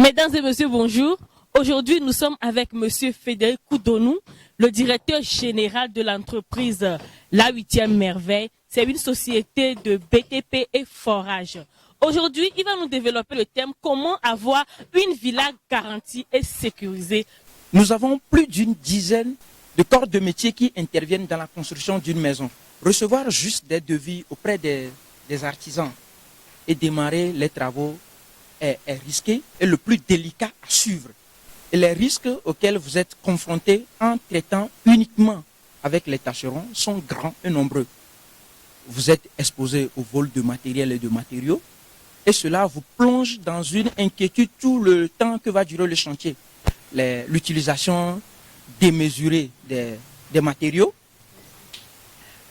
Mesdames et messieurs, bonjour. Aujourd'hui, nous sommes avec monsieur Frédéric Koudonou, le directeur général de l'entreprise La 8e Merveille. C'est une société de BTP et forage. Aujourd'hui, il va nous développer le thème « Comment avoir une villa garantie et sécurisée ». Nous avons plus d'une dizaine de corps de métier qui interviennent dans la construction d'une maison. Recevoir juste des devis auprès des artisans et démarrer les travaux est risqué et le plus délicat à suivre. Et les risques auxquels vous êtes confrontés en traitant uniquement avec les tâcherons sont grands et nombreux. Vous êtes exposé au vol de matériel et de matériaux et cela vous plonge dans une inquiétude tout le temps que va durer le chantier. L'utilisation démesurée des matériaux.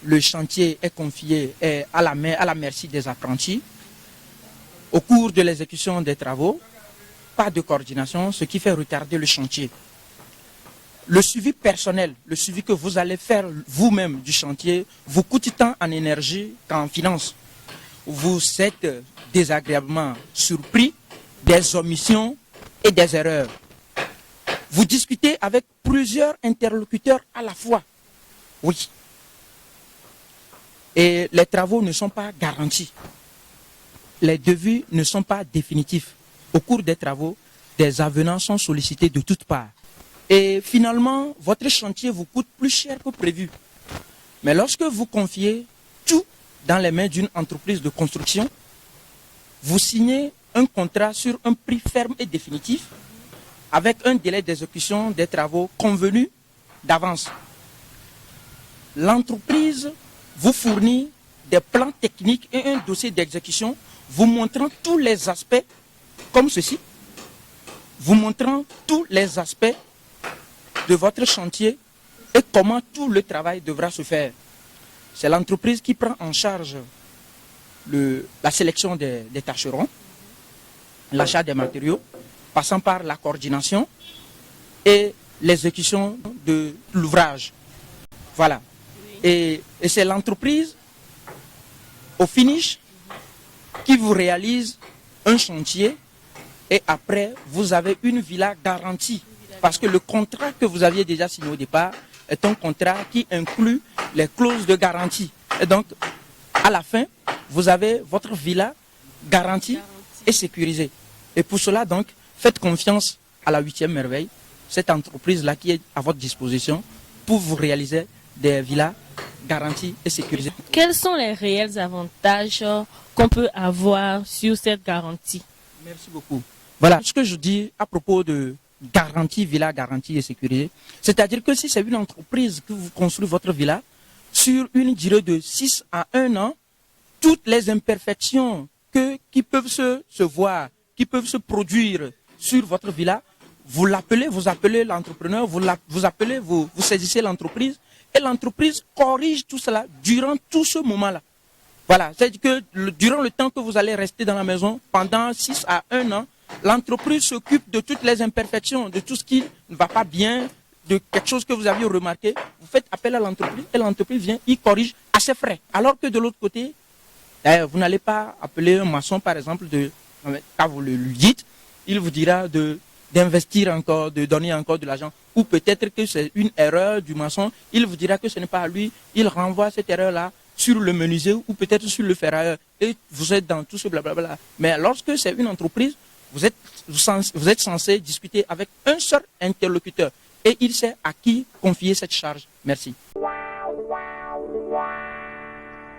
Le chantier est confié à la merci des apprentis. Au cours de l'exécution des travaux, pas de coordination, ce qui fait retarder le chantier. Le suivi personnel, le suivi que vous allez faire vous-même du chantier, vous coûte tant en énergie qu'en finance. Vous êtes désagréablement surpris des omissions et des erreurs. Vous discutez avec plusieurs interlocuteurs à la fois. Oui. Et les travaux ne sont pas garantis. Les devis ne sont pas définitifs. Au cours des travaux, des avenants sont sollicités de toutes parts. Et finalement, votre chantier vous coûte plus cher que prévu. Mais lorsque vous confiez tout dans les mains d'une entreprise de construction, vous signez un contrat sur un prix ferme et définitif avec un délai d'exécution des travaux convenu d'avance. L'entreprise vous fournit des plans techniques et un dossier d'exécution vous montrant tous les aspects comme ceci, vous montrant tous les aspects de votre chantier et comment tout le travail devra se faire. C'est l'entreprise qui prend en charge la sélection des tâcherons, l'achat des matériaux, passant par la coordination et l'exécution de l'ouvrage. Voilà. Et c'est l'entreprise, au finish, qui vous réalise un chantier et après, vous avez une villa garantie. Parce que le contrat que vous aviez déjà signé au départ est un contrat qui inclut les clauses de garantie. Et donc, à la fin, vous avez votre villa garantie et sécurisée. Et pour cela, donc, faites confiance à la 8e Merveille, cette entreprise-là qui est à votre disposition pour vous réaliser des villas garanties et sécurisées. Quels sont les réels avantages qu'on peut avoir sur cette garantie? Merci beaucoup. Voilà ce que je dis à propos de garantie, villa garantie et sécurisée. C'est-à-dire que si c'est une entreprise que vous construisez votre villa, sur une durée de 6 à 1 an, toutes les imperfections qui peuvent se voir, qui peuvent se produire sur votre villa, vous appelez l'entrepreneur, vous saisissez l'entreprise et l'entreprise corrige tout cela durant tout ce moment-là. Voilà, c'est-à-dire que durant le temps que vous allez rester dans la maison, pendant 6 à 1 an, l'entreprise s'occupe de toutes les imperfections, de tout ce qui ne va pas bien, de quelque chose que vous aviez remarqué. Vous faites appel à l'entreprise et l'entreprise vient, il corrige à ses frais. Alors que de l'autre côté, vous n'allez pas appeler un maçon, par exemple, quand vous le lui dites, il vous dira d'investir encore, de donner encore de l'argent. Ou peut-être que c'est une erreur du maçon, il vous dira que ce n'est pas à lui, il renvoie cette erreur-là sur le menuisier ou peut-être sur le ferrailleur. Et vous êtes dans tout ce blablabla. Mais lorsque c'est une entreprise, vous êtes censé discuter avec un seul interlocuteur. Et il sait à qui confier cette charge. Merci.